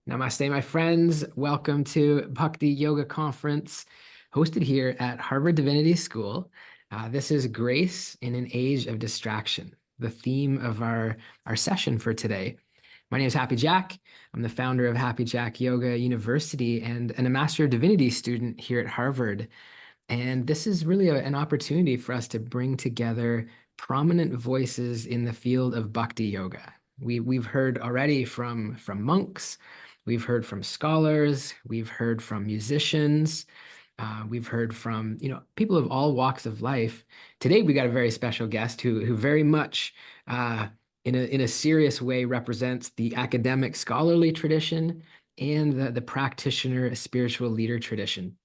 Namaste, my friends. Welcome to Bhakti Yoga Conference, hosted here at Harvard Divinity School. This is Grace in an Age of Distraction, the theme of our session for today. My name is Happy Jack. I'm the founder of Happy Jack Yoga University and a Master of Divinity student here at Harvard. And this is really an opportunity for us to bring together prominent voices in the field of Bhakti Yoga. We've heard already from monks, we've heard from scholars, we've heard from musicians, we've heard from people of all walks of life. Today we got a very special guest who very much in a serious way represents the academic scholarly tradition and the practitioner spiritual leader tradition.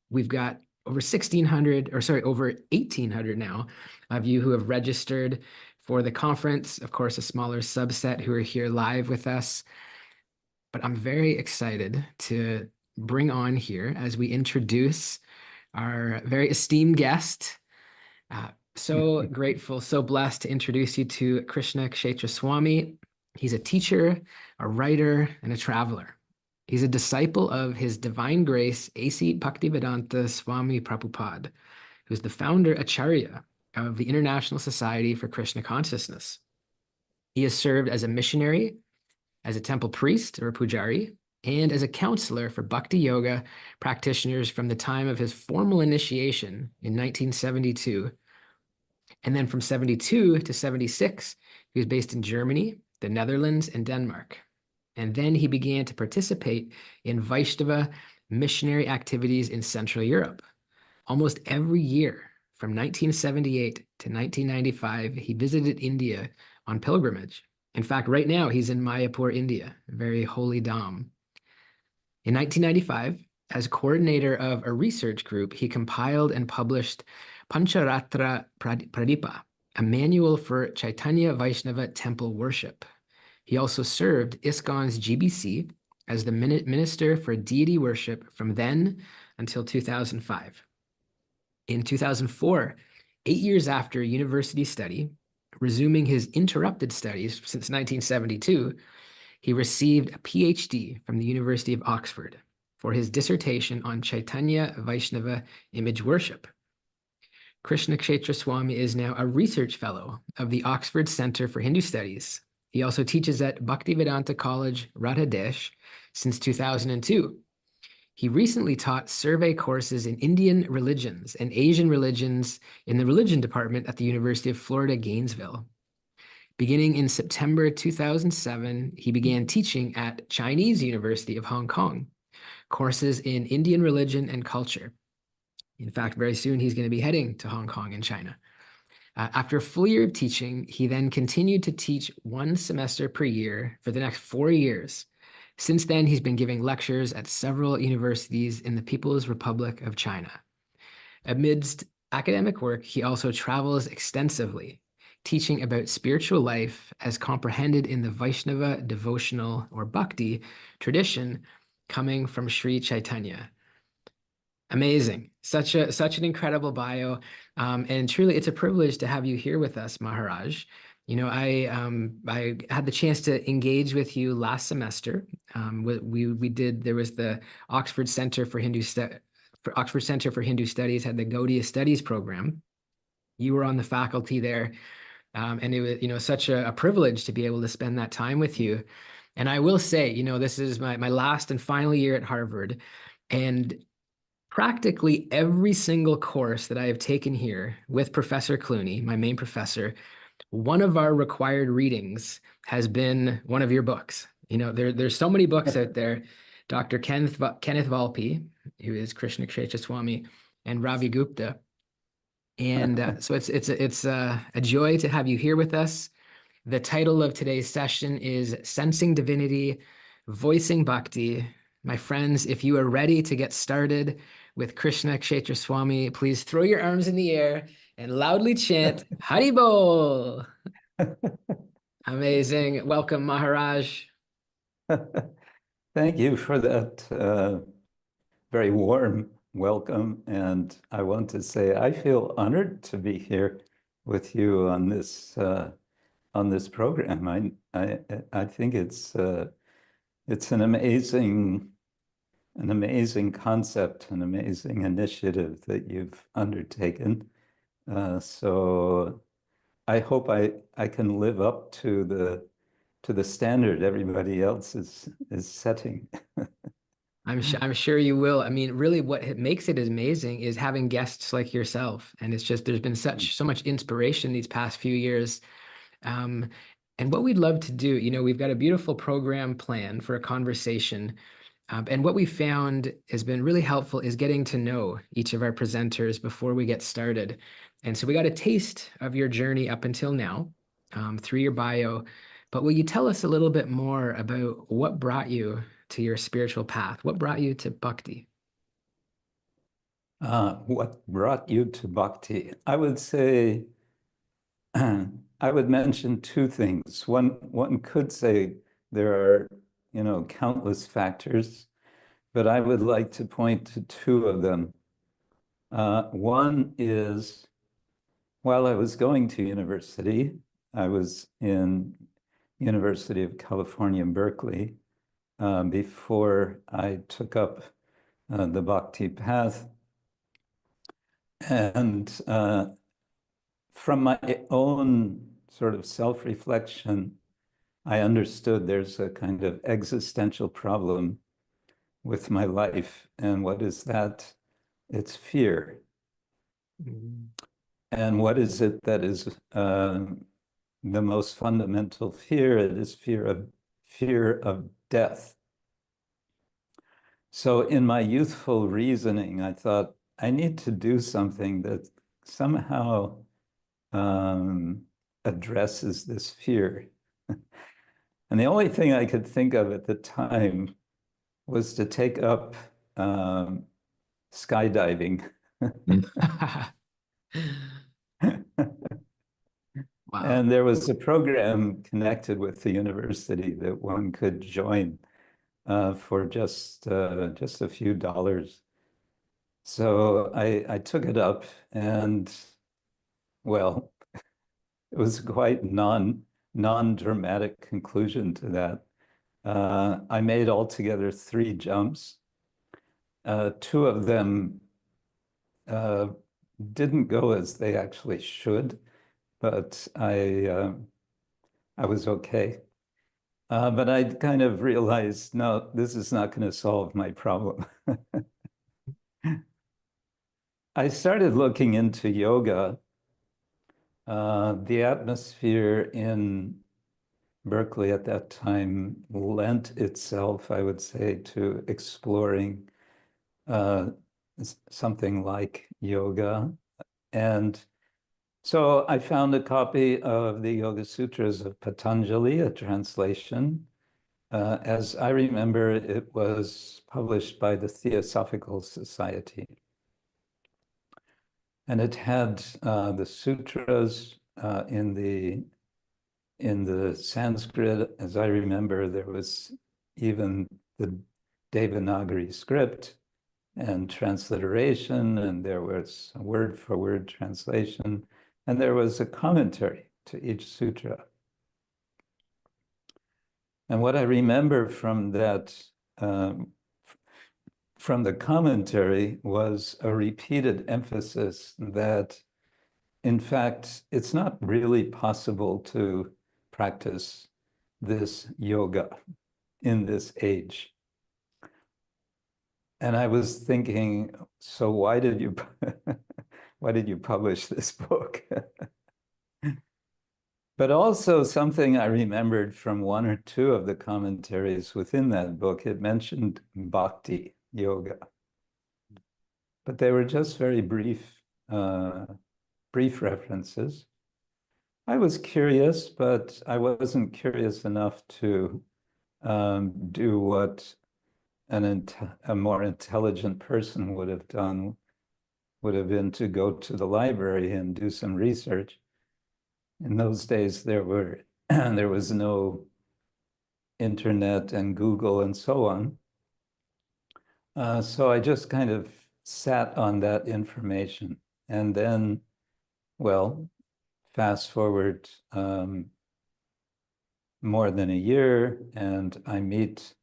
We've got over 1,800 now of you who have registered for the conference. Of course, a smaller subset who are here live with us. But I'm very excited to bring on here as we introduce our very esteemed guest. So grateful, so blessed to introduce you to Krishna Kshetra Swami. He's a teacher, a writer, and a traveler. He's a disciple of His Divine Grace, A.C. Bhaktivedanta Swami Prabhupada, who's the founder Acharya of the International Society for Krishna Consciousness. He has served as a missionary, as a temple priest or a pujari, and as a counselor for Bhakti Yoga practitioners from the time of his formal initiation in 1972. And then from 72 to 76, he was based in Germany, the Netherlands, and Denmark. And then he began to participate in Vaishnava missionary activities in Central Europe. Almost every year from 1978 to 1995, he visited India on pilgrimage. In fact, right now he's in Mayapur, India, a very holy dham. In 1995, as coordinator of a research group, he compiled and published Pancharatra Pradipa, a manual for Chaitanya Vaishnava temple worship. He also served ISKCON's GBC as the minister for deity worship from then until 2005. In 2004, 8 years after university study, resuming his interrupted studies since 1972, he received a PhD from the University of Oxford for his dissertation on Chaitanya Vaishnava image worship. Krishna Kshetra Swami is now a research fellow of the Oxford Center for Hindu Studies. He also teaches at Bhaktivedanta College, Radhadesh, since 2002. He recently taught survey courses in Indian religions and Asian religions in the religion department at the University of Florida, Gainesville. Beginning in September 2007, he began teaching at Chinese University of Hong Kong, courses in Indian religion and culture. In fact, very soon he's going to be heading to Hong Kong and China. After a full year of teaching, he then continued to teach 1 semester per year for the next 4 years. Since then, he's been giving lectures at several universities in the People's Republic of China. Amidst academic work, he also travels extensively, teaching about spiritual life as comprehended in the Vaishnava devotional or Bhakti tradition coming from Sri Chaitanya. Amazing. Such an incredible bio. And truly, it's a privilege to have you here with us, Maharaj. I had the chance to engage with you last semester. There was the Oxford Center for Hindu Studies had the Gaudiya Studies program. You were on the faculty there. And it was, such a privilege to be able to spend that time with you. And I will say, this is my last and final year at Harvard. And practically every single course that I have taken here with Professor Clooney, my main professor, one of our required readings has been one of your books. There's so many books out there. Dr. Kenneth Valpi, who is Krishna Kshetra Swami, and Ravi Gupta. And so it's a joy to have you here with us. The title of today's session is Sensing Divinity, Voicing Bhakti. My friends, if you are ready to get started with Krishna Kshetra Swami, please throw your arms in the air and loudly chant Haribol. Amazing. Welcome, Maharaj. Thank you for that very warm welcome. And I want to say I feel honored to be here with you on this program. I think it's it's an amazing concept, an amazing initiative that you've undertaken. So I hope I can live up to the standard everybody else is setting. I'm sure you will. I mean, really, what makes it amazing is having guests like yourself, and it's just there's been so much inspiration these past few years. Um, and what we'd love to do, we've got a beautiful program planned for a conversation. And what we found has been really helpful is getting to know each of our presenters before we get started. And so we got a taste of your journey up until now, through your bio. But will you tell us a little bit more about what brought you to your spiritual path? What brought you to Bhakti? What brought you to Bhakti? I would say, I would mention two things. One could say there are, countless factors, but I would like to point to two of them. One is while I was going to university, I was in University of California, Berkeley, before I took up the Bhakti path. And from my own sort of self-reflection, I understood there's a kind of existential problem with my life. And what is that? It's fear. Mm. And what is it that is the most fundamental fear? It is fear of death. So in my youthful reasoning, I thought I need to do something that somehow addresses this fear. And the only thing I could think of at the time was to take up skydiving. Wow. And there was a program connected with the university that one could join for just a few dollars. So I took it up, and well, it was quite non-dramatic conclusion to that. I made altogether 3 jumps. Two of them didn't go as they actually should, but I was okay. But I kind of realized, no, this is not going to solve my problem. I started looking into yoga. The atmosphere in Berkeley at that time lent itself, I would say, to exploring something like yoga. And so I found a copy of the Yoga Sutras of Patanjali, a translation. As I remember, it was published by the Theosophical Society. And it had the sutras in the Sanskrit. As I remember, there was even the Devanagari script and transliteration, and there was a word-for-word translation, and there was a commentary to each sutra. And what I remember from that, from the commentary, was a repeated emphasis that, in fact, it's not really possible to practice this yoga in this age. And I was thinking, so why did you publish this book? But also something I remembered from 1 or 2 of the commentaries within that book, it mentioned Bhakti Yoga. But they were just very brief references. I was curious, but I wasn't curious enough to do what a more intelligent person would have done, would have been to go to the library and do some research. In those days, there was no internet and Google and so on. So I just kind of sat on that information. And then, well, fast forward more than a year, and I meet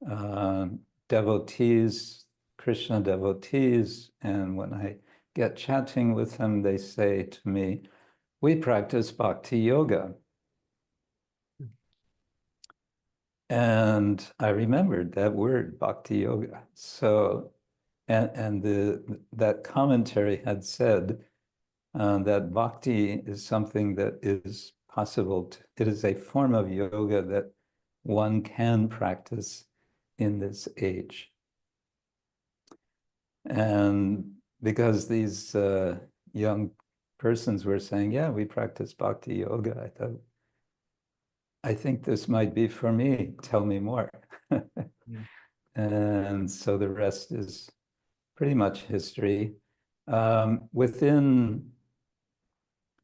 uh, devotees, Krishna devotees, and when I get chatting with them, they say to me, "We practice Bhakti Yoga." And I remembered that word, Bhakti Yoga. So, and that commentary had said that bhakti is something that is possible it is a form of yoga that one can practice in this age. And because these young persons were saying, yeah, we practice bhakti yoga, I thought, I think this might be for me. Tell me more. Mm. And so the rest is pretty much history. Within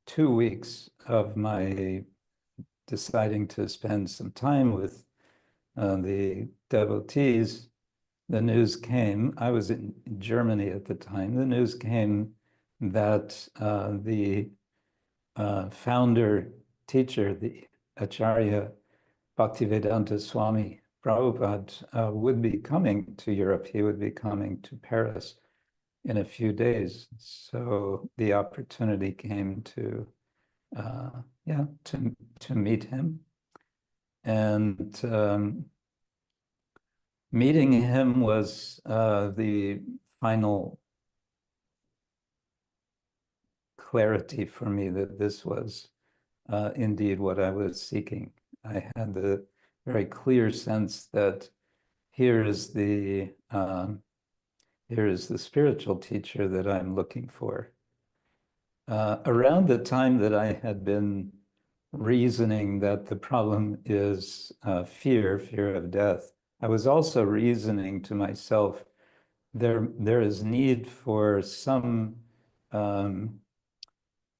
2 weeks of my deciding to spend some time with the devotees, the news came, I was in Germany at the time, the news came that the founder teacher, the Acharya Bhaktivedanta Swami Prabhupada would be coming to Europe. He would be coming to Paris in a few days. So the opportunity came to, yeah, to meet him. And meeting him was the final clarity for me that this was indeed what I was seeking. I had the very clear sense that here is the spiritual teacher that I'm looking for. Around the time that I had been reasoning that the problem is fear of death, I was also reasoning to myself, there is need for some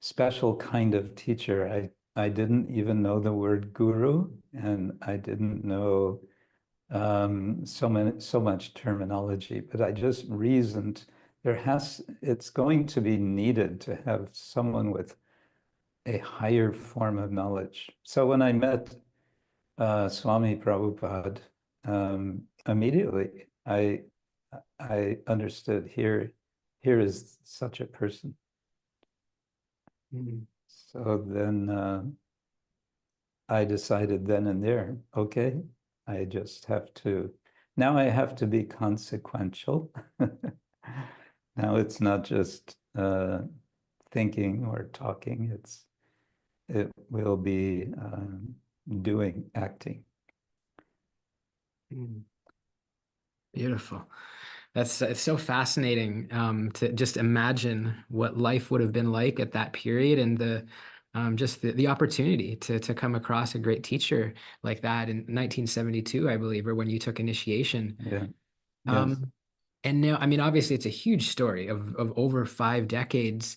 special kind of teacher. I didn't even know the word guru, and I didn't know so much terminology, but I just reasoned it's going to be needed to have someone with a higher form of knowledge. So when I met Swami Prabhupada, immediately I understood here is such a person. Mm. So then I decided then and there, okay, I just have to, now I have to be consequential. Now it's not just thinking or talking, it will be doing, acting. Mm. Beautiful. That's it's so fascinating to just imagine what life would have been like at that period and the just the opportunity to come across a great teacher like that in 1972, I believe, or when you took initiation. Yeah, yes. Um, and now, I mean, obviously, it's a huge story of over 5 decades.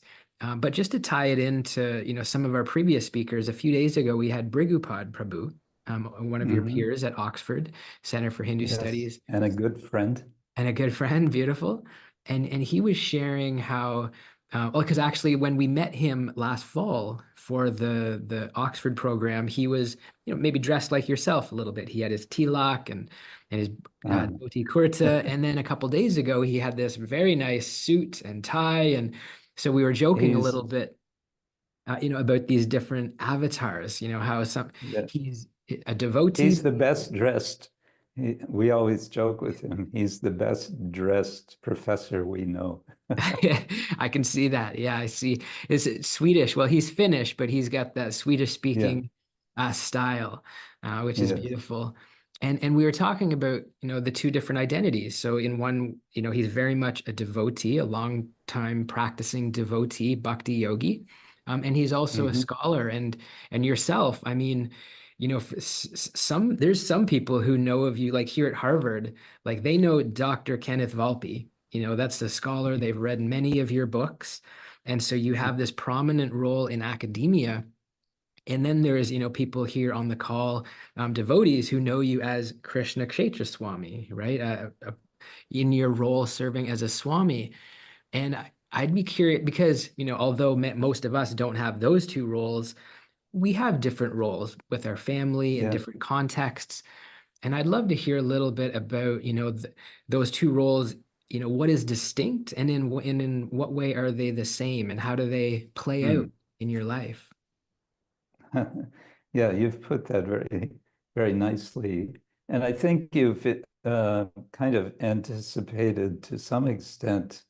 But just to tie it into, some of our previous speakers, a few days ago we had Brigupad Prabhu, one of your Mm-hmm. peers at Oxford Center for Hindu Yes, Studies and a good friend. and a good friend, beautiful. And he was sharing how, well, because actually when we met him last fall for the Oxford program, he was, maybe dressed like yourself a little bit. He had his tilak and his Um, dhoti kurta, and then a couple days ago he had this very nice suit and tie, and so we were joking a he's little bit, about these different avatars. How yeah, he's a devotee. he's the best dressed. We always joke with him. He's the best dressed professor we know. I can see that. Yeah, I see. Is it Swedish? Well, he's Finnish, but he's got that Swedish Yeah, speaking style, which is yes. beautiful. And we were talking about, the two different identities. So in one, he's very much a devotee, a long time practicing devotee, bhakti yogi. And he's also a Mm-hmm. scholar and yourself. I mean, there's some people who know of you, like here at Harvard, like they know Dr. Kenneth Valpi. That's the scholar. They've read many of your books. And so you have this prominent role in academia. And then there's, people here on the call, devotees who know you as Krishna Kshetra Swami, right? In your role serving as a Swami. And I'd be curious because, although most of us don't have those two roles, we have different roles with our family in Yeah. different contexts. And I'd love to hear a little bit about, those two roles, what is distinct and in what way are they the same and how do they play out Mm. in your life? Yeah, you've put that very, very nicely. And I think you've kind of anticipated to some extent,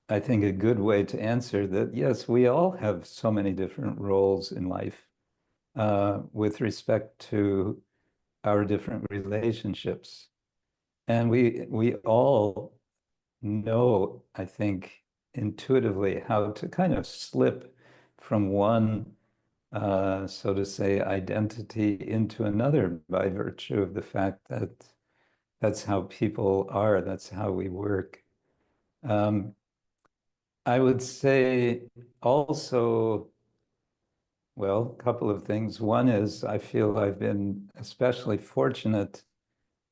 I think, a good way to answer that. Yes, we all have so many different roles in life with respect to our different relationships. And we all know, I think, intuitively how to kind of slip from one, so to say, identity into another by virtue of the fact that that's how people are, that's how we work. Um, I would say also, well, a couple of things. One is I feel I've been especially fortunate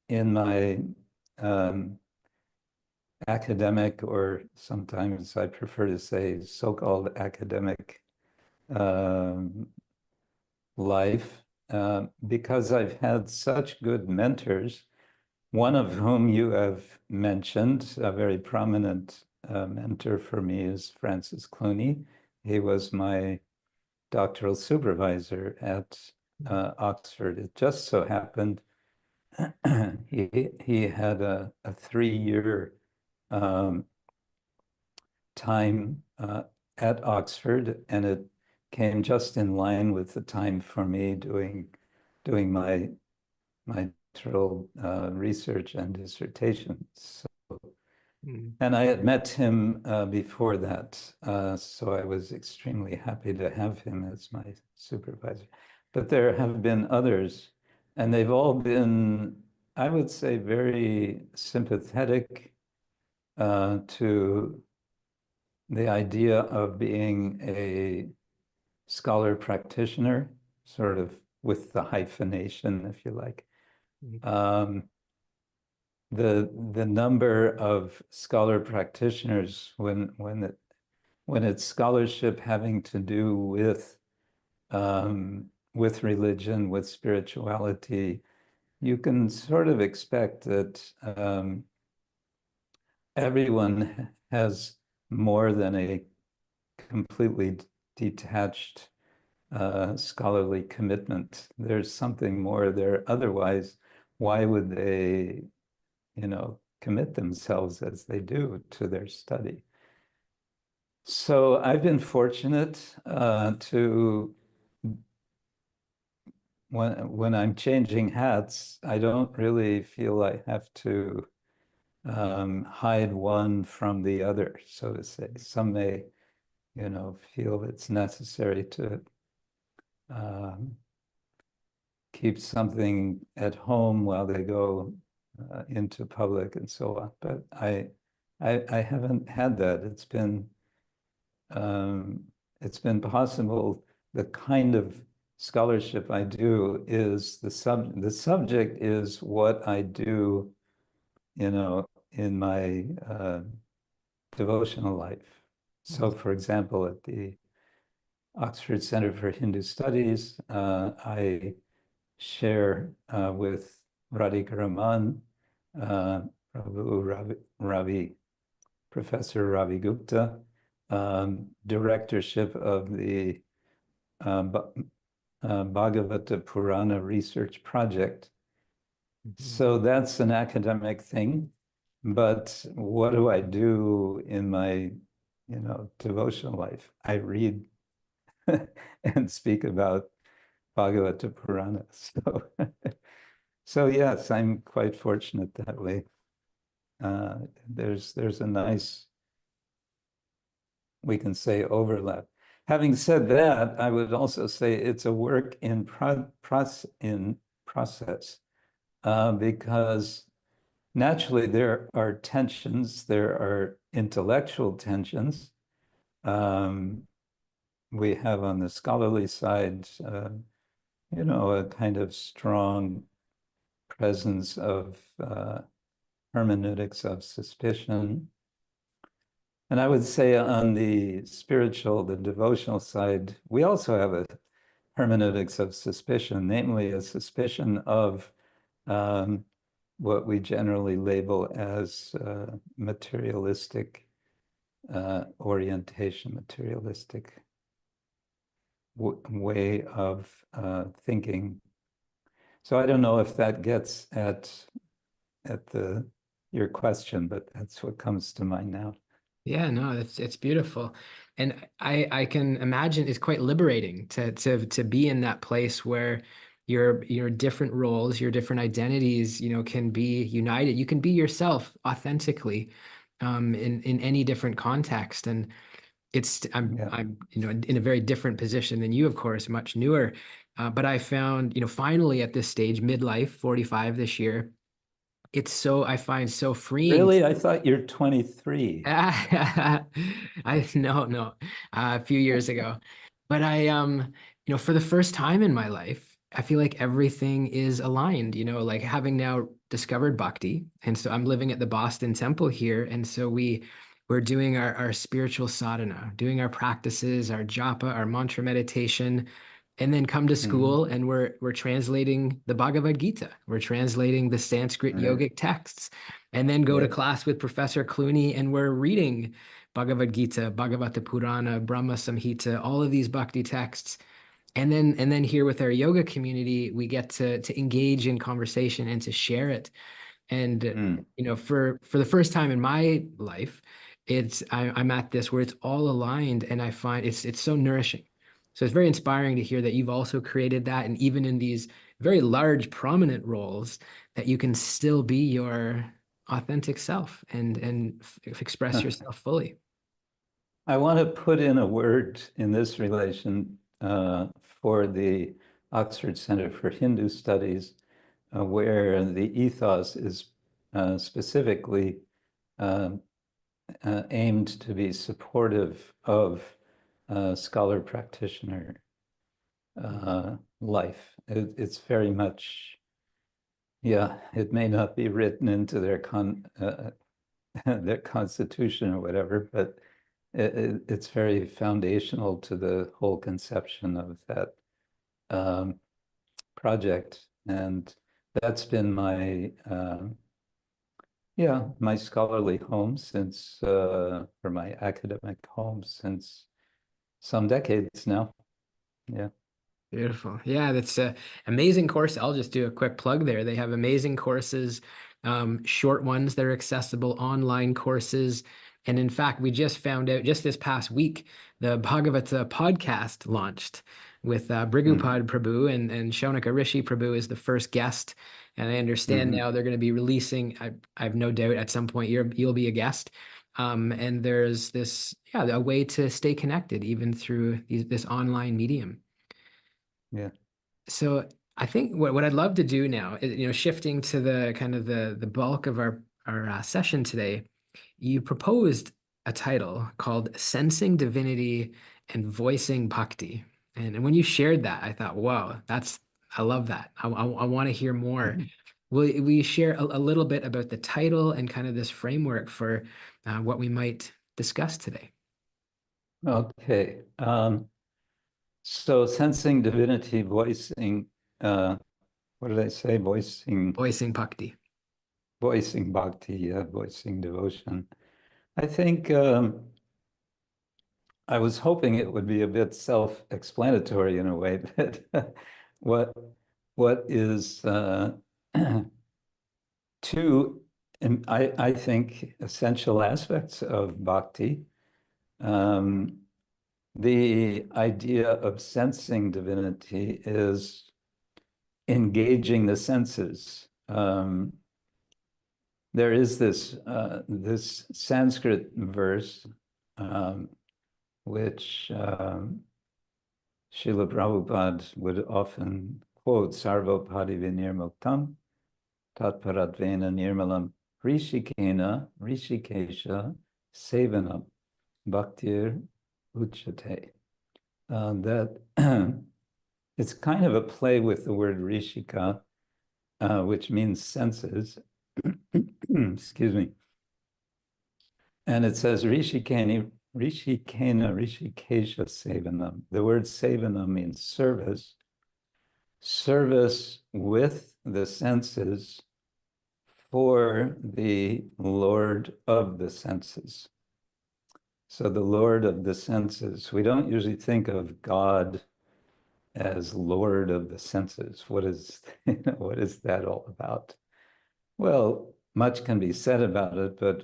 in my um, academic, or sometimes I prefer to say so-called academic um, life, because I've had such good mentors, one of whom you have mentioned, a very prominent mentor for me is Francis Clooney. He was my doctoral supervisor at Oxford. It just so happened he had a 3 year um, time at Oxford, and it came just in line with the time for me doing my doctoral research and dissertation. So, Mm. and I had met him before that, so I was extremely happy to have him as my supervisor. But there have been others, and they've all been, I would say, very sympathetic to the idea of being a scholar practitioner, sort of with the hyphenation, if you like. Mm. Um, the number of scholar practitioners when it's scholarship having to do with religion, with spirituality, you can sort of expect that everyone has more than a completely detached scholarly commitment. There's something more there. Otherwise, why would they, commit themselves as they do to their study? So I've been fortunate to when I'm changing hats, I don't really feel I have to hide one from the other, so to say. Some may, feel it's necessary to um, keep something at home while they go into public and so on. But I haven't had that. Um, it's been possible. The kind of scholarship I do is the subject is what I do, in my devotional life. So, for example, at the Oxford Center for Hindu Studies, I share with Radhika Raman, Ravi, Professor Ravi Gupta, directorship of the Bhagavata Purana Research Project. Mhm. So that's an academic thing, but what do I do in my, devotional life? I read and speak about Bhagavata Purana. So yes, I'm quite fortunate that way. Uh, there's a nice, we can say, overlap. Having said that, I would also say it's a work in process because naturally there are tensions, there are intellectual tensions. Um, we have on the scholarly side, a kind of strong presence of hermeneutics of suspicion. And I would say on the spiritual, the devotional side, we also have a hermeneutics of suspicion, namely a suspicion of um, what we generally label as materialistic orientation, materialistic way of thinking. So I don't know if that gets at your question, but that's what comes to mind now. Yeah, no, it's beautiful. And I can imagine it's quite liberating to be in that place where your different roles, your different identities, can be united. You can be yourself authentically in any different context. And Yeah. I'm in a very different position than you, of course, much newer. But I found, finally at this stage, midlife, 45 this year, I find so freeing. Really? I thought you're 23. I no, a few years ago. But for the first time in my life, I feel like everything is aligned, like having now discovered Bhakti. And so I'm living at the Boston Temple here. And so we're doing our spiritual sadhana, doing our practices, our japa, our mantra meditation, and then come to Mhm. school and we're translating the Bhagavad Gita. We're translating the Sanskrit Right. yogic texts and then go to Yes. class with Professor Clooney, and we're reading Bhagavad Gita, Bhagavata Purana, Brahma Samhita, all of these bhakti texts. And then here with our yoga community, we get to engage in conversation and to share it. And Mm. for the first time in my life, I'm at this where it's all aligned, and I find it's so nourishing. So it's very inspiring to hear that you've also created that, and even in these very large, prominent roles, that you can still be your authentic self and express yourself fully. I want to put in a word in this relation for the Oxford Center for Hindu Studies, where the ethos is specifically uh, aimed to be supportive of scholar practitioner life. It's very much, yeah, it may not be written into their constitution or whatever, but it's very foundational to the whole conception of that um, project. And that's been my scholarly home since, or my academic home since some decades now. Yeah. Beautiful. Yeah, that's a amazing course. I'll just do a quick plug there. They have amazing courses, short ones that are accessible, online courses. And in fact, we just found out just this past week, the Bhagavata podcast launched with Mm. Brigupad Prabhu and Shonaka Rishi Prabhu is the first guest. And I understand Mhm. now they're going to be releasing, I have no doubt at some point you'll be a guest. And there's this, yeah, a way to stay connected even through this online medium. Yeah. So I think what I'd love to do now is, shifting to the kind of the bulk of our session today, you proposed a title called Sensing Divinity and Voicing Bhakti. And when you shared that, I thought, wow, I love that. I want to hear more. Mhm. Will you share a little bit about the title and kind of this framework for what we might discuss today? Okay. So sensing divinity, voicing, what did I say? Voicing Bhakti. Voicing bhakti, yeah, voicing devotion. I think I was hoping it would be a bit self-explanatory in a way that what what is two, and I think essential aspects of bhakti. Um, the idea of sensing divinity is engaging the senses. There is this Sanskrit verse um, which Srila Prabhupada would often quote, Sarvopadi vinirmuktam tatparatvena nirmalam rishikesha sevanam bhaktir uchate. That it's kind of a play with the word rishika, which means senses. Excuse me. And it says Rishikesha Sevanam. The word Sevanam means service, service with the senses for the Lord of the senses. So the Lord of the senses, we don't usually think of God as Lord of the senses. What is, what is that all about? Well, much can be said about it, but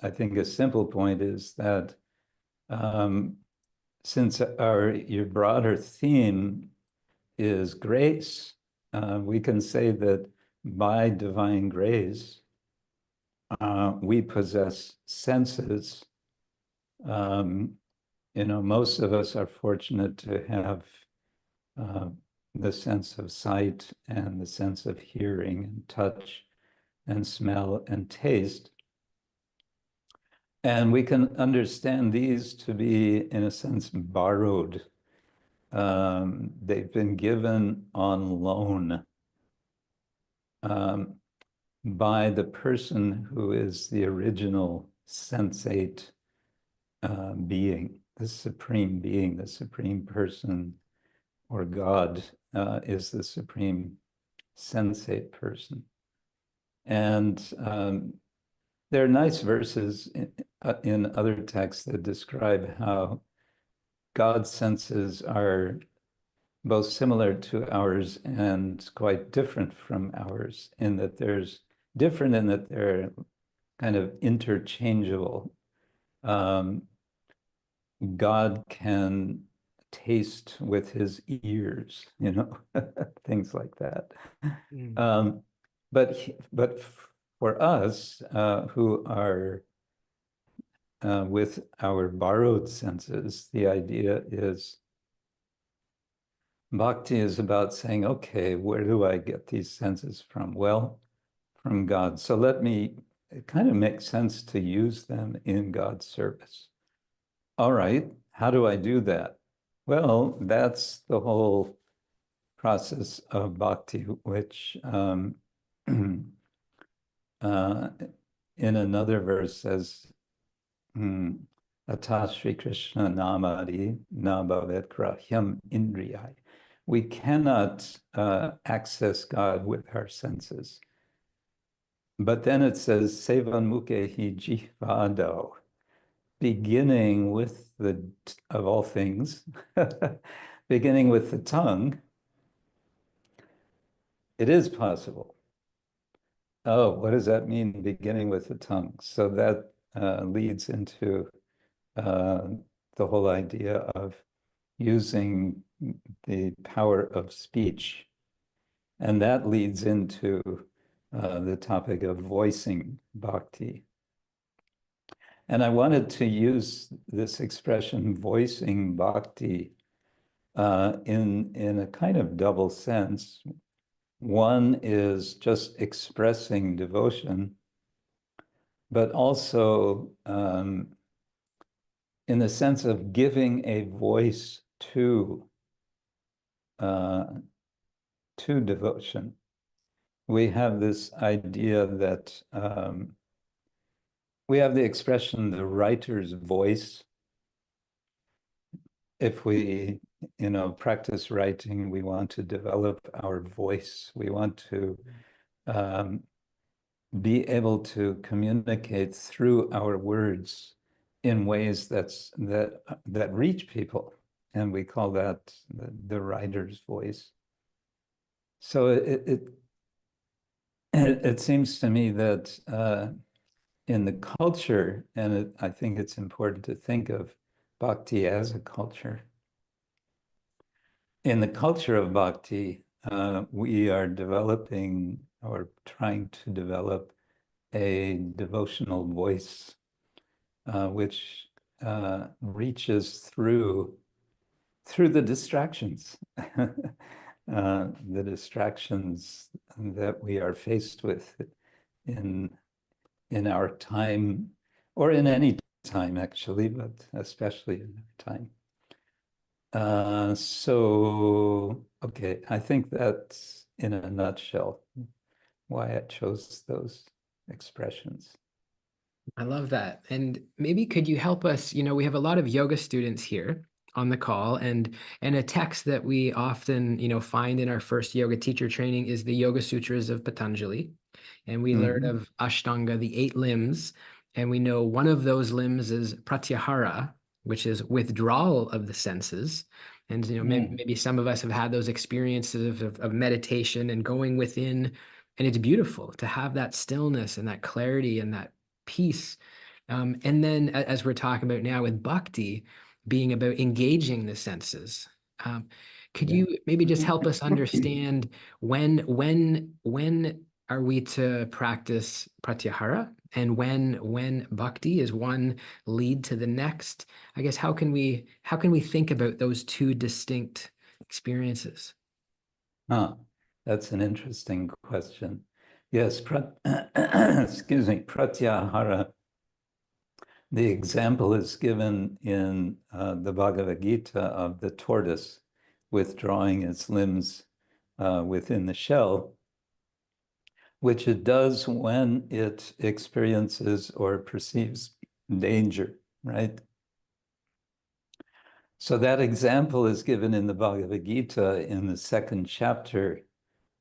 I think a simple point is that since your broader theme is grace, we can say that by divine grace, we possess senses. Most of us are fortunate to have the sense of sight and the sense of hearing and touch and smell and taste. And we can understand these to be, in a sense, borrowed. They've been given on loan by the person who is the original sensate being, the supreme person, or God is the supreme sensate person. And there are nice verses in other texts that describe how God's senses are both similar to ours and quite different from ours, in that they're kind of interchangeable. God can taste with his ears, things like that. But for us who are with our borrowed senses, the idea is bhakti is about saying, okay, where do I get these senses from? Well, from God. So it kind of makes sense to use them in God's service. All right, how do I do that? Well, that's the whole process of bhakti, which in another verse says, Ata Sri Krishna namadi na bhavet grahyam indriyai. We cannot access God with our senses. But then it says, Sevan mukehi jihvado, beginning with of all things, beginning with the tongue, it is possible. Oh, what does that mean, beginning with the tongue? So that leads into the whole idea of using the power of speech. And that leads into the topic of voicing bhakti. And I wanted to use this expression, voicing bhakti, in a kind of double sense. One is just expressing devotion, but also in the sense of giving a voice to devotion. We have this idea that we have the expression, the writer's voice. If we, practice writing, we want to develop our voice. We want to be able to communicate through our words in ways that reach people, and we call that the writer's voice. So it seems to me that in the culture, and I think it's important to think of bhakti as a culture. In the culture of bhakti, we are developing or trying to develop a devotional voice, which reaches through the distractions, the distractions that we are faced with in our time, or in any time actually, but especially in our time. Okay, I think that's in a nutshell why I chose those expressions. I love that. And maybe could you help us? We have a lot of yoga students here, on the call, and a text that we often, find in our first yoga teacher training is the Yoga Sutras of Patanjali. And we learn of Ashtanga, the 8 limbs, and we know one of those limbs is pratyahara, which is withdrawal of the senses. And maybe some of us have had those experiences of meditation and going within, and it's beautiful to have that stillness and that clarity and that peace. And then, as we're talking about now with bhakti, being about engaging the senses. Um, could Yeah. you maybe just help us understand when are we to practice pratyahara, and when bhakti is one lead to the next? I guess how can we think about those two distinct experiences? That's an interesting question. Yes, excuse me, pratyahara. The example is given in the Bhagavad Gita of the tortoise withdrawing its limbs within the shell, which it does when it experiences or perceives danger, right? So that example is given in the Bhagavad Gita in the 2nd chapter,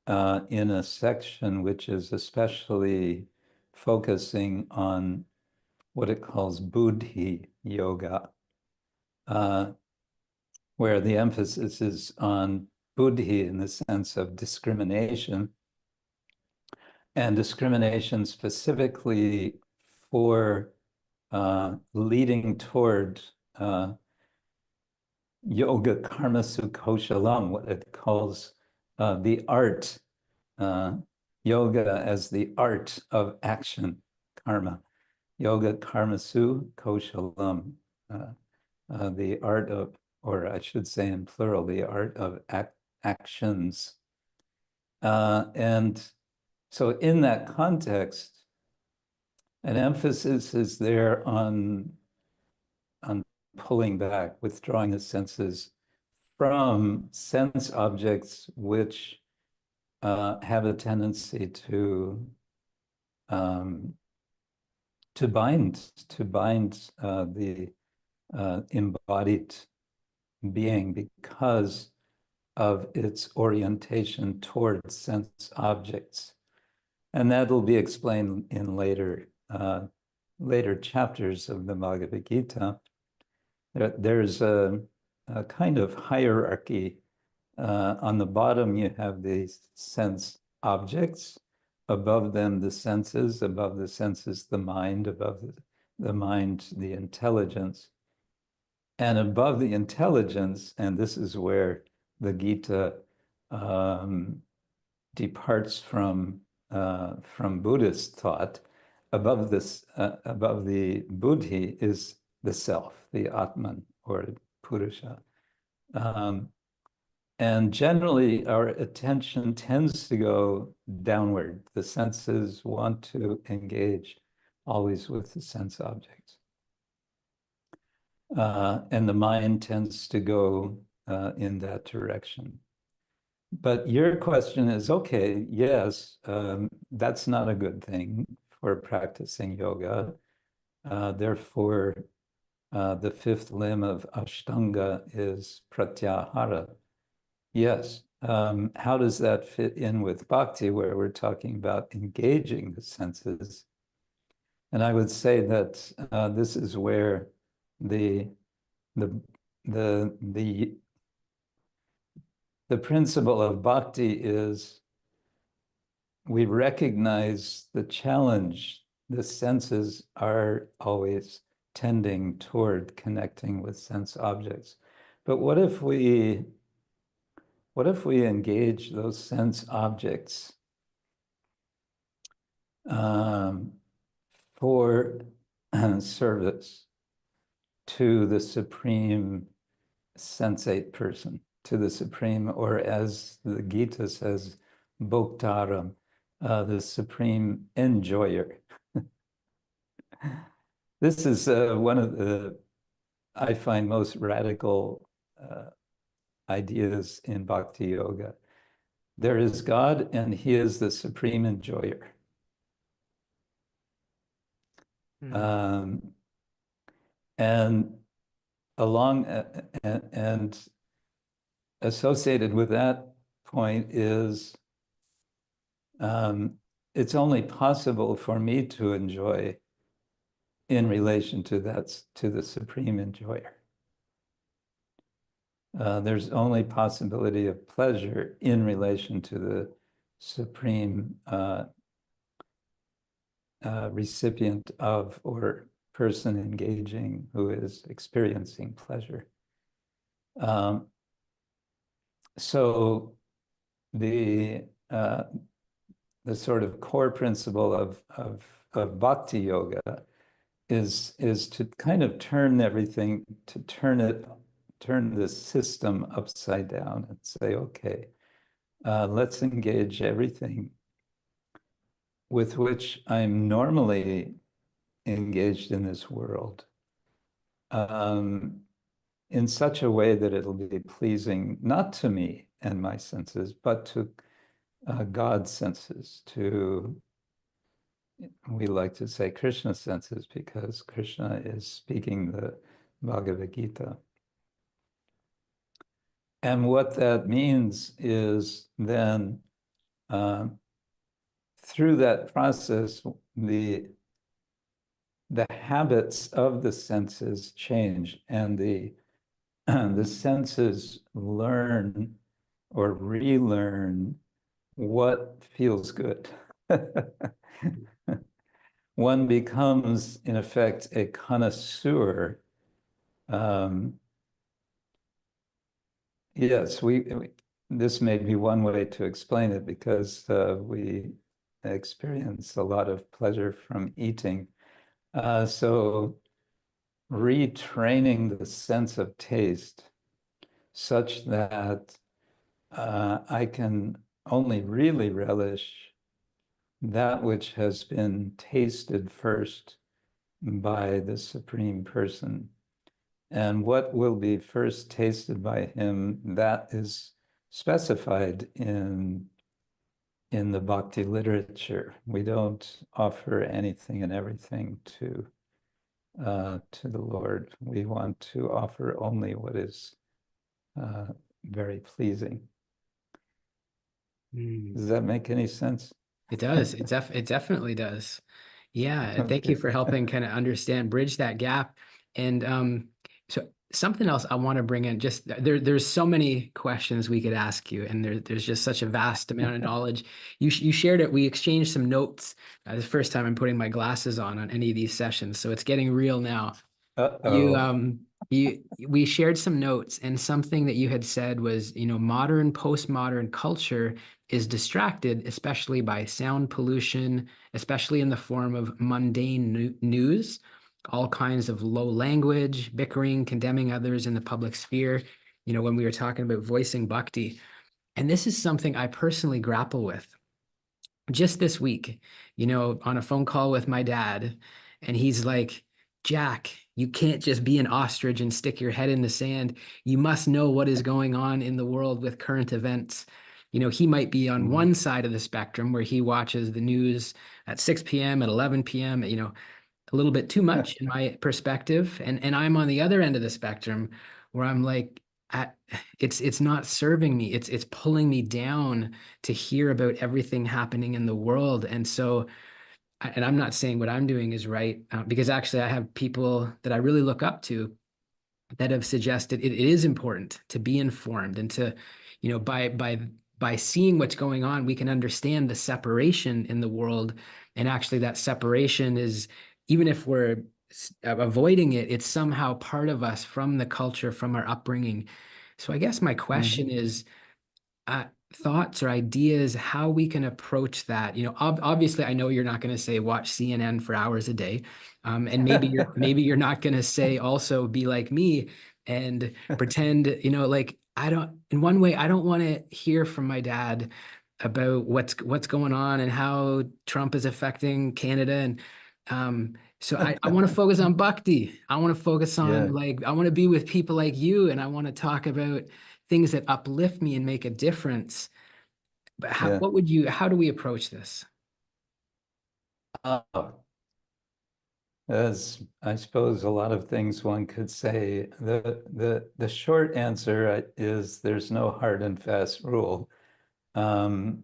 in a section which is especially focusing on what it calls Buddhi Yoga, where the emphasis is on Buddhi in the sense of discrimination, and discrimination specifically for leading toward yoga karma sukoshalam, what it calls the art, yoga as the art of action, karma. Yoga karmasu koshalam, the art of, or I should say in plural, the art of actions. And so in that context, an emphasis is there on pulling back, withdrawing the senses from sense objects which have a tendency to bind the embodied being because of its orientation towards sense objects. And that'll be explained in later chapters of the Bhagavad Gita. There's a kind of hierarchy. On the bottom, you have these sense objects. Above them, the senses. Above the senses, the mind. Above the mind, the intelligence. And above the intelligence, and this is where the Gita departs from Buddhist thought, above the Buddhi is the self, the Atman or Purusha. And generally, our attention tends to go downward. The senses want to engage always with the sense objects. And the mind tends to go in that direction. But your question is, okay, yes, that's not a good thing for practicing yoga. Therefore, the 5th limb of Ashtanga is pratyahara. Yes. How does that fit in with bhakti, where we're talking about engaging the senses? And I would say that this is where the principle of bhakti is we recognize the challenge. The senses are always tending toward connecting with sense objects. But what if we engage those sense objects for service to the supreme sensate person, to the supreme, or as the Gita says, Bhoktaram, the supreme enjoyer. This is one of the, I find, most radical ideas in Bhakti Yoga. There is God, and He is the supreme enjoyer. And along and associated with that point is it's only possible for me to enjoy in relation to the supreme enjoyer. There's only possibility of pleasure in relation to the supreme recipient of or person engaging who is experiencing pleasure. So the sort of core principle of bhakti yoga is to kind of turn everything, to turn the system upside down and say, okay, let's engage everything with which I'm normally engaged in this world in such a way that it'll be pleasing, not to me and my senses, but to God's senses, to, we like to say Krishna senses, because Krishna is speaking the Bhagavad Gita. And what that means is then through that process, the habits of the senses change, and the senses learn or relearn what feels good. One becomes, in effect, a connoisseur. Yes, this may be one way to explain it, because we experience a lot of pleasure from eating. So retraining the sense of taste such that I can only really relish that which has been tasted first by the Supreme Person. And what will be first tasted by him, that is specified in the bhakti literature. We don't offer anything and everything to the Lord. We want to offer only what is very pleasing. Does that make any sense? It does. It definitely does. Yeah. Thank you Okay. for helping kind of understand, bridge that gap. And so something else I want to bring in, just there's so many questions we could ask you, and there's just such a vast amount of knowledge. You shared it. We exchanged some notes. The first time I'm putting my glasses on any of these sessions, so it's getting real now. Uh-oh. We shared some notes, and something that you had said was, modern postmodern culture is distracted, especially by sound pollution, especially in the form of mundane news, all kinds of low language, bickering, condemning others in the public sphere. When we were talking about voicing bhakti, and this is something I personally grapple with just this week, on a phone call with my dad, and he's like, Jack, you can't just be an ostrich and stick your head in the sand. You must know what is going on in the world with current events. He might be on one side of the spectrum where he watches the news at 6 p.m., at 11 p.m., a little bit too much in my perspective. And I'm on the other end of the spectrum where I'm like, it's not serving me. It's pulling me down to hear about everything happening in the world. And so, and I'm not saying what I'm doing is right, because actually I have people that I really look up to that have suggested it is important to be informed, and to, by seeing what's going on, we can understand the separation in the world. And actually that separation is, even if we're avoiding it, it's somehow part of us, from the culture, from our upbringing. So I guess my question is, thoughts or ideas how we can approach that. Obviously I know you're not going to say watch CNN for hours a day, and maybe you're not going to say also be like me and pretend, like, I don't, in one way, I don't want to hear from my dad about what's going on and how Trump is affecting Canada. And so I want to focus on bhakti. I want to focus on, Yeah, like, I want to be with people like you, and I want to talk about things that uplift me and make a difference. But yeah. how do we approach this? Oh, As I suppose a lot of things one could say, the short answer is there's no hard and fast rule. Um,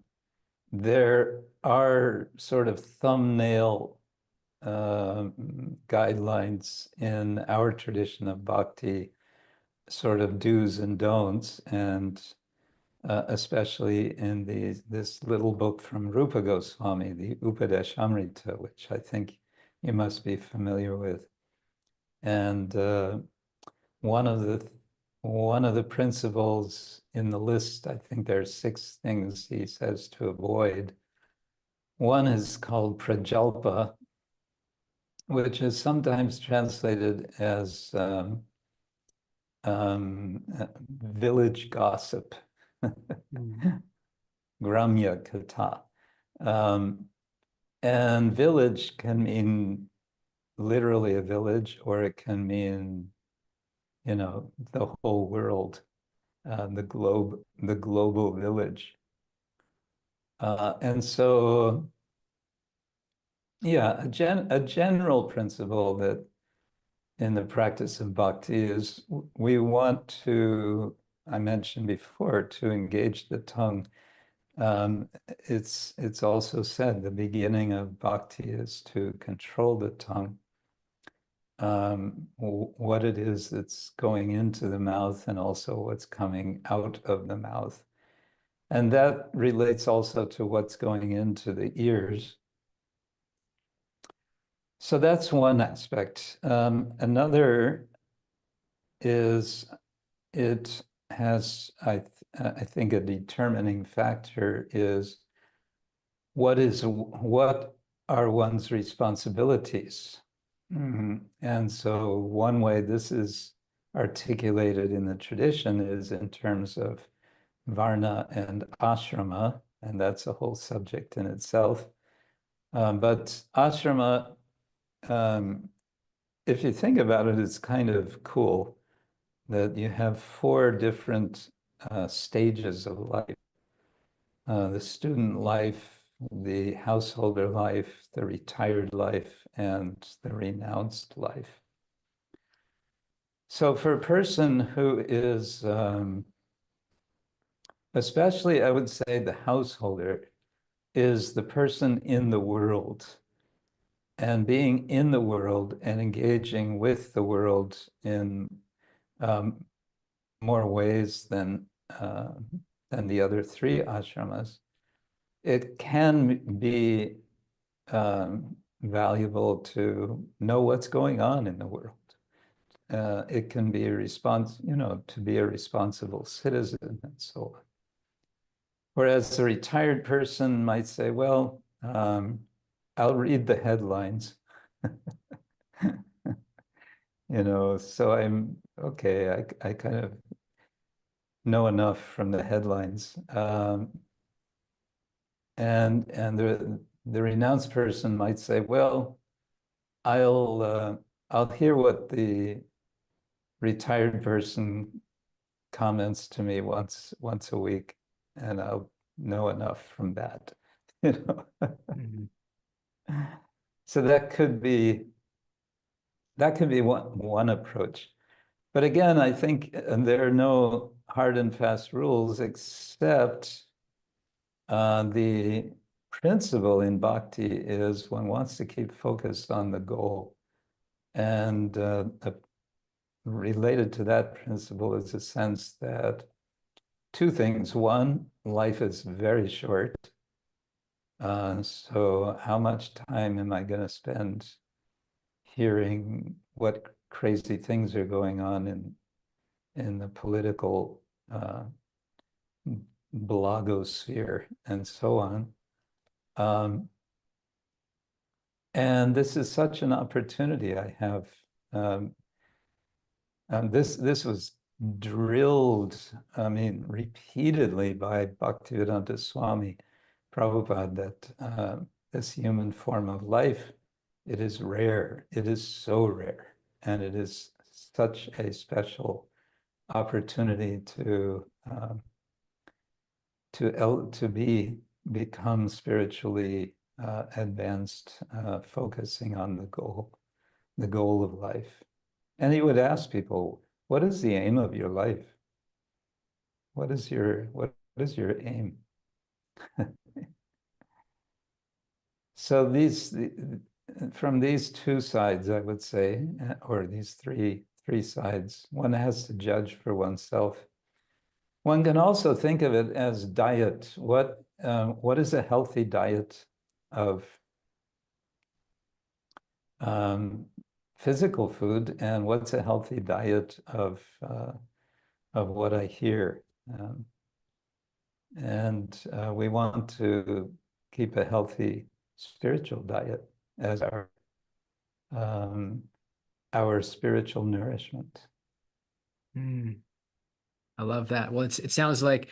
there are sort of thumbnail guidelines in our tradition of bhakti, sort of do's and don'ts, and especially in this little book from Rupa Goswami, the Upadeshamrita, which I think you must be familiar with. And one of the principles in the list, I think there's 6 things he says to avoid. One is called prajalpa, which is sometimes translated as village gossip, gramya kata. And village can mean literally a village, or it can mean, the whole world, the global village. And so, yeah, a general principle that in the practice of bhakti is we want to, I mentioned before, to engage the tongue. It's also said the beginning of bhakti is to control the tongue. What it is that's going into the mouth and also what's coming out of the mouth. And that relates also to what's going into the ears. So that's one aspect. Another is it has, I think, a determining factor is what are one's responsibilities? And so one way this is articulated in the tradition is in terms of varna and ashrama, and that's a whole subject in itself. But ashrama, if you think about it, it's kind of cool that you have 4 different stages of life. The student life, the householder life, the retired life, and the renounced life. So for a person who is, especially I would say the householder, is the person in the world. And being in the world and engaging with the world in more ways than the other 3 ashramas, it can be valuable to know what's going on in the world. It can be to be a responsible citizen and so on. Whereas a retired person might say, well, I'll read the headlines. So I'm okay, I kind of know enough from the headlines. And the renounced person might say, well, I'll hear what the retired person comments to me once a week, and I'll know enough from that. So that could be one approach. But again, I think there are no hard and fast rules, except the principle in bhakti is one wants to keep focused on the goal. And related to that principle is a sense that 2 things. One, life is very short. So how much time am I going to spend hearing what crazy things are going on in the political blogosphere and so on? And this is such an opportunity I have. This was drilled, repeatedly by Bhaktivedanta Swami Prabhupada, that this human form of life, it is rare. It is so rare. And it is such a special opportunity to become spiritually advanced, focusing on the goal. the goal of life. And he would ask people, what is the aim of your life? What is your aim? So from these two sides, I would say, or these three sides, one has to judge for oneself. One can also think of it as diet. What is a healthy diet of physical food, and what's a healthy diet of what I hear? And we want to keep a healthy spiritual diet as our spiritual nourishment. I love that. Well, it sounds like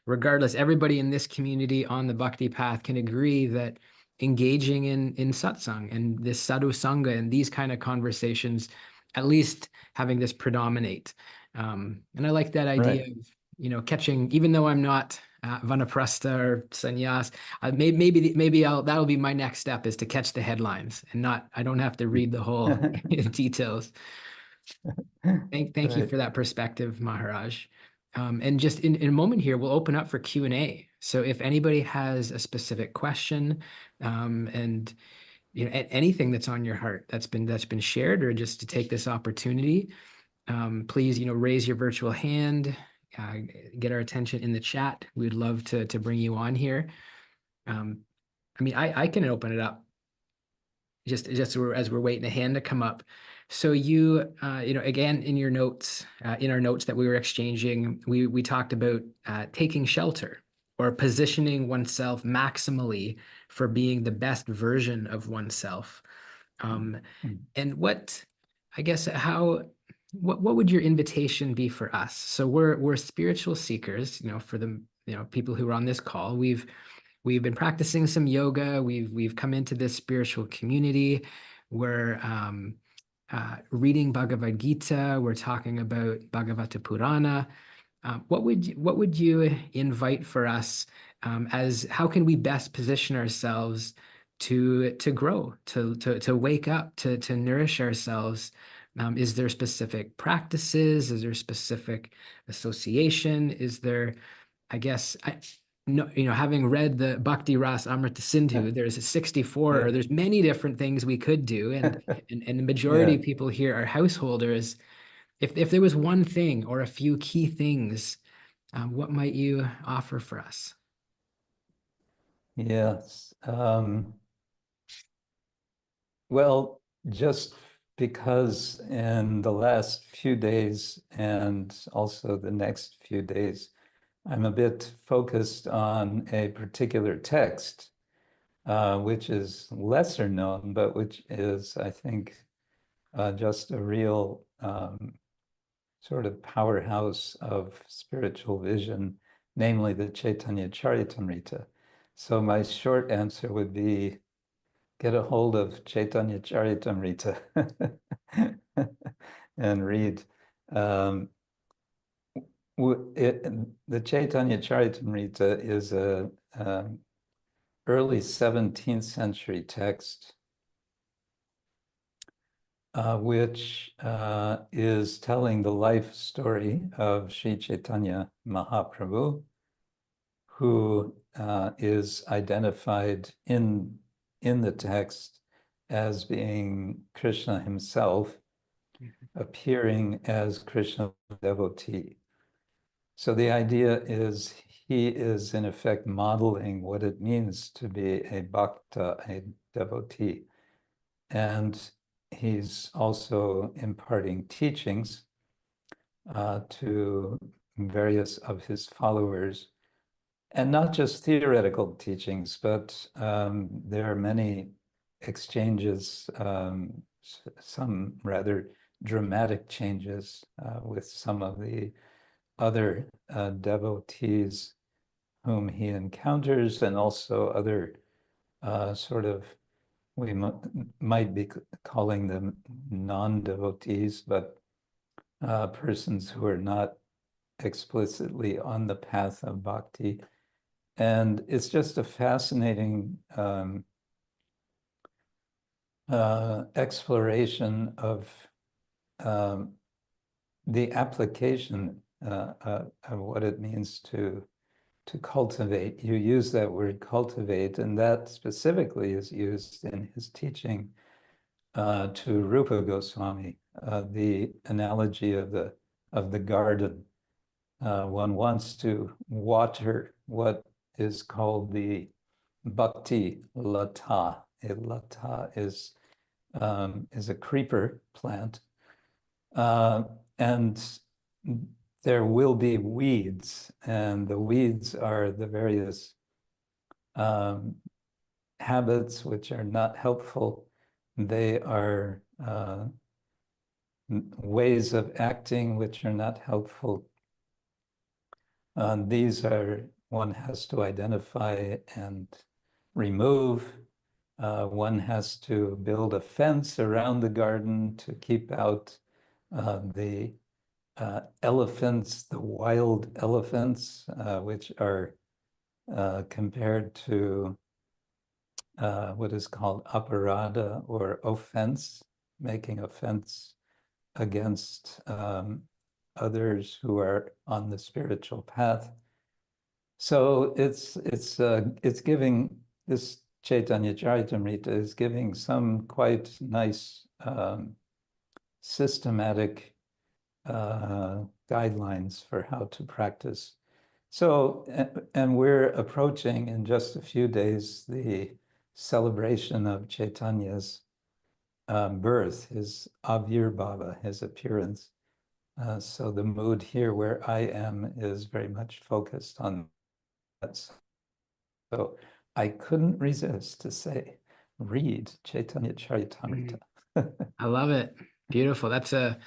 regardless, everybody in this community on the Bhakti path can agree that engaging in satsang and this sadhu sangha and these kind of conversations, at least having this predominate. And I like that idea Right. of, catching, even though I'm not vanaprastha or sannyas, maybe that'll be my next step, is to catch the headlines and not, I don't have to read the whole details. Thank you Right. for that perspective, Maharaj. And just in a moment here, we'll open up for Q&A. So if anybody has a specific question, and anything that's on your heart that's been shared, or just to take this opportunity, please raise your virtual hand, uh, get our attention in the chat. We'd love to bring you on here. I can open it up just as we're waiting a hand to come up. So again, in your notes, in our notes that we were exchanging, we talked about taking shelter or positioning oneself maximally for being the best version of oneself. And what would your invitation be for us? So we're spiritual seekers, for the people who are on this call. We've been practicing some yoga. We've come into this spiritual community. We're reading Bhagavad Gita. We're talking about Bhagavata Purana. What would you invite for us, as how can we best position ourselves to grow, to wake up, to nourish ourselves? Is there specific practices? Is there specific association? Is there, I guess, no, having read the Bhakti Ras Amrita Sindhu, there's a 64, Yeah. or there's many different things we could do, and the majority Yeah. of people here are householders. If there was one thing or a few key things, what might you offer for us? Yes. Well, just because in the last few days and also the next few days, I'm a bit focused on a particular text, which is lesser known, but which is, I think, just a real sort of powerhouse of spiritual vision, namely the Chaitanya Charitamrita. So my short answer would be get a hold of Chaitanya Charitamrita and read. The Chaitanya Charitamrita is a early 17th century text, which is telling the life story of Sri Chaitanya Mahaprabhu, who is identified in the text as being Krishna himself, appearing as Krishna devotee. So the idea is he is in effect modeling what it means to be a bhakta, a devotee. And he's also imparting teachings to various of his followers, and not just theoretical teachings, but there are many exchanges, some rather dramatic changes with some of the other devotees whom he encounters, and also other sort of, we might be calling them non-devotees, but persons who are not explicitly on the path of bhakti. And it's just a fascinating exploration of the application of what it means to cultivate. You use that word cultivate, and that specifically is used in his teaching to Rupa Goswami, the analogy of the garden. One wants to water what is called the Bhakti lata. A lata is a creeper plant, and there will be weeds, and the weeds are the various habits which are not helpful. They are ways of acting which are not helpful. These are, one has to identify and remove. One has to build a fence around the garden to keep out the elephants, the wild elephants, which are compared to what is called aparada, or offense, making offense against others who are on the spiritual path. So it's giving, this Chaitanya Charitamrita is giving some quite nice systematic guidelines for how to practice. So, and we're approaching in just a few days the celebration of Chaitanya's birth, his Avirbhava, his appearance. So the mood here where I am is very much focused on that. So I couldn't resist to say, read Chaitanya Charitamrita. I love it. Beautiful. That's a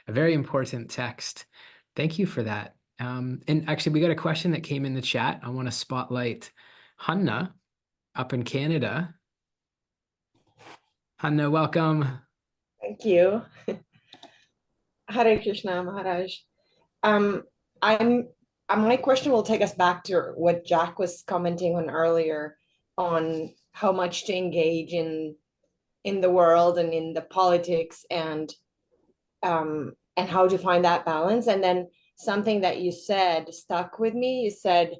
very important text. Thank you for that. And actually, we got a question that came in the chat. I want to spotlight Hanna up in Canada. Hanna, welcome. Thank you. Hare Krishna Maharaj. Um, I'm my question will take us back to what Jack was commenting on earlier on how much to engage in the world and in the politics and how to find that balance. And then something that you said stuck with me. You said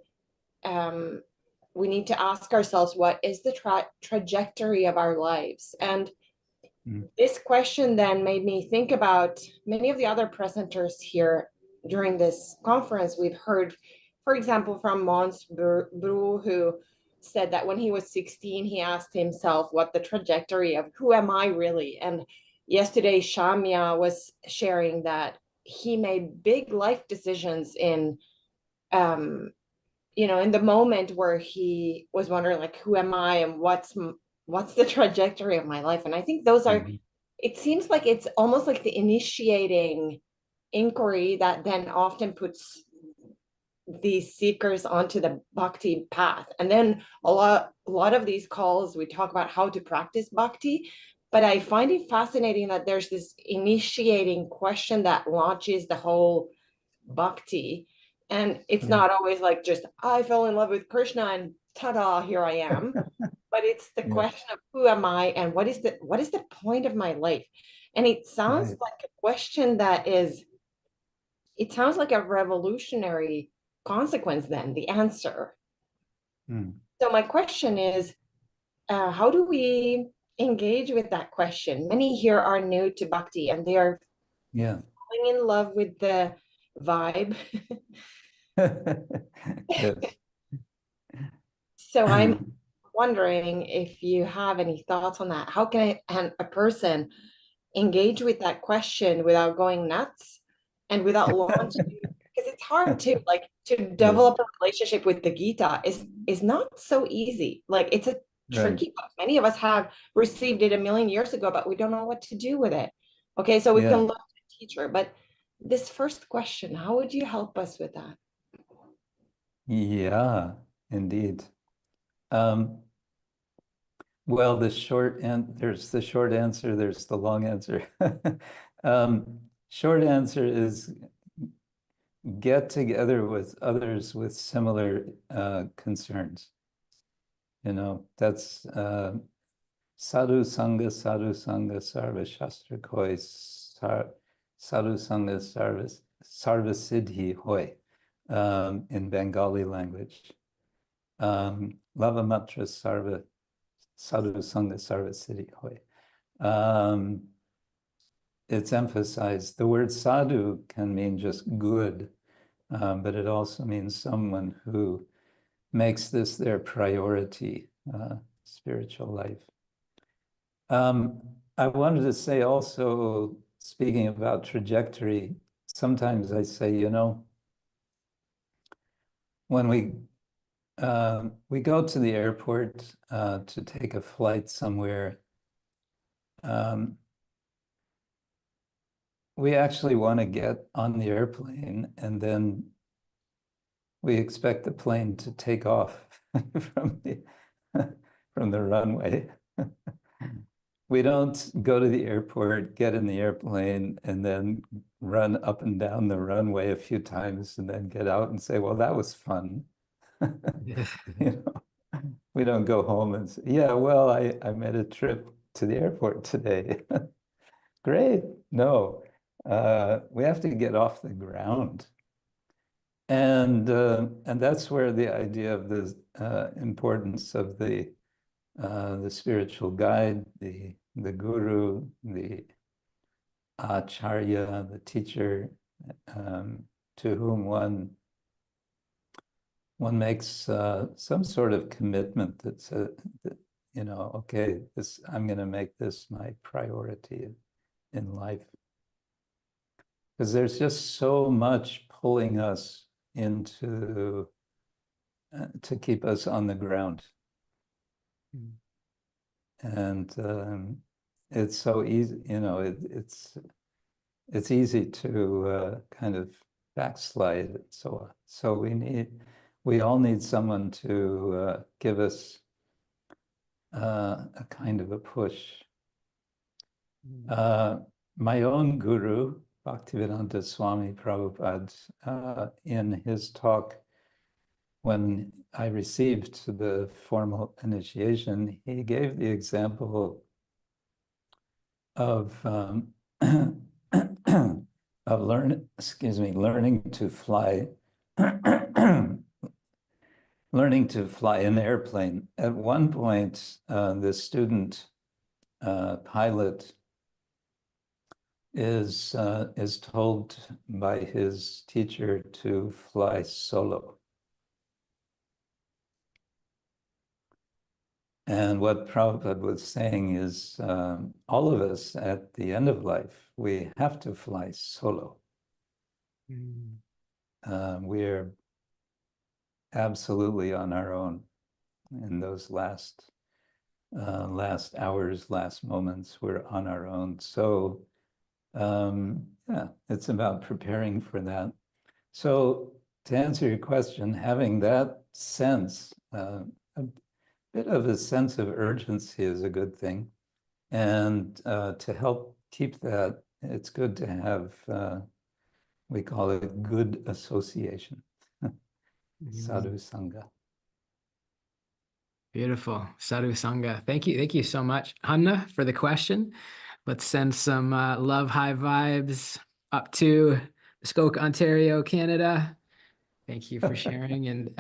we need to ask ourselves, what is the trajectory of our lives? And this question then made me think about many of the other presenters here during this conference. We've heard, for example, from Mons Bru, who said that when he was 16, he asked himself what the trajectory of who am I really? And yesterday, Shamya was sharing that he made big life decisions in in the moment where he was wondering, like, who am I and what's the trajectory of my life? And I think those are, it seems like it's almost like the initiating inquiry that then often puts these seekers onto the bhakti path. And then a lot of these calls, we talk about how to practice bhakti, but I find it fascinating that there's this initiating question that launches the whole bhakti. And it's not always like just, I fell in love with Krishna and ta-da, here I am. But it's the question of who am I and what is the point of my life? And it sounds like a question that is, it sounds like a revolutionary consequence then, the answer. So my question is, how do we engage with that question? Many here are new to bhakti and they are falling in love with the vibe. So I'm wondering if you have any thoughts on that. How can a person engage with that question without going nuts and without launching? Because it's hard to develop a relationship with the Gita is not so easy. Like, it's a tricky book. Many of us have received it a million years ago, but we don't know what to do with it. Okay, so we can look to a teacher. But this first question, how would you help us with that? Yeah, indeed. Well, there's the short answer, there's the long answer. Short answer is get together with others with similar concerns. That's Sadhu Sangha, Sarva Shastra Koi, Sadhu Sangha, Sarva Siddhi Hoi, in Bengali language. Lava Matra Sarva, Sadhu Sangha, Sarva Siddhi Hoi. It's emphasized. The word sadhu can mean just good, but it also means someone who makes this their priority, spiritual life. I wanted to say also, speaking about trajectory, sometimes I say, you know, when we go to the airport to take a flight somewhere, we actually want to get on the airplane, and then we expect the plane to take off from the runway. We don't go to the airport, get in the airplane, and then run up and down the runway a few times and then get out and say, well, that was fun. You know, we don't go home and say, yeah, well, I made a trip to the airport today. Great. No, we have to get off the ground. And that's where the idea of the importance of the spiritual guide, the guru, the acharya, the teacher, to whom one makes some sort of commitment that's you know, okay, I'm going to make this my priority in life, because there's just so much pulling us into to keep us on the ground. And it's so easy, you know, it's easy to kind of backslide. So we all need someone to give us a kind of a push. My own guru, Bhaktivedanta Swami Prabhupada, in his talk, when I received the formal initiation, he gave the example of of learning to fly, learning to fly an airplane. At one point, the student pilot is told by his teacher to fly solo. And what Prabhupada was saying is, all of us at the end of life, we have to fly solo. We're absolutely on our own in those last hours, last moments. We're on our own. So yeah, it's about preparing for that. So to answer your question, having that sense, a bit of a sense of urgency is a good thing. And to help keep that, it's good to have, we call it good association, sadhu sangha. Beautiful. Sadhu Sangha. Thank you so much, Hanna, for the question. Let's send some love, high vibes up to Muskoka, Ontario, Canada. Thank you for sharing. And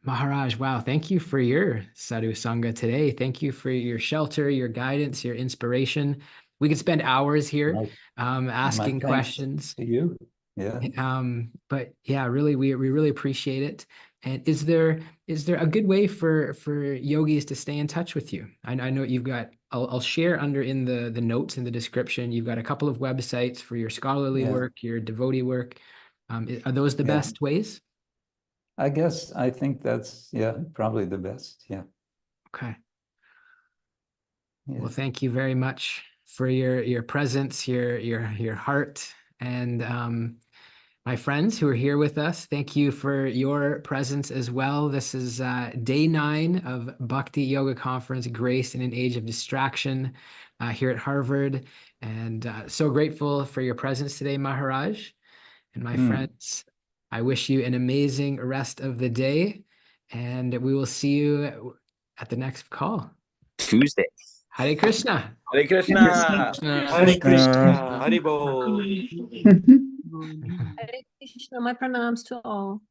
Maharaj, wow, thank you for your Sadhu Sangha today. Thank you for your shelter, your guidance, your inspiration. We could spend hours here asking questions to you. Yeah. But yeah, really, we really appreciate it. And is there a good way for yogis to stay in touch with you? I know you've got, I'll share under in the notes in the description, you've got a couple of websites for your scholarly work, your devotee work. Are those the best ways? I think that's, probably the best. Yeah. Okay. Well, thank you very much for your presence, your heart, and my friends who are here with us, thank you for your presence as well. This is day 9 of Bhakti Yoga Conference, Grace in an Age of Distraction, here at Harvard. And so grateful for your presence today, Maharaj. And my friends, I wish you an amazing rest of the day. And we will see you at the next call. Tuesday. Hare Krishna. Hare Krishna. Hare Krishna. Hare Bol. Hare Krishna, my pranams to all.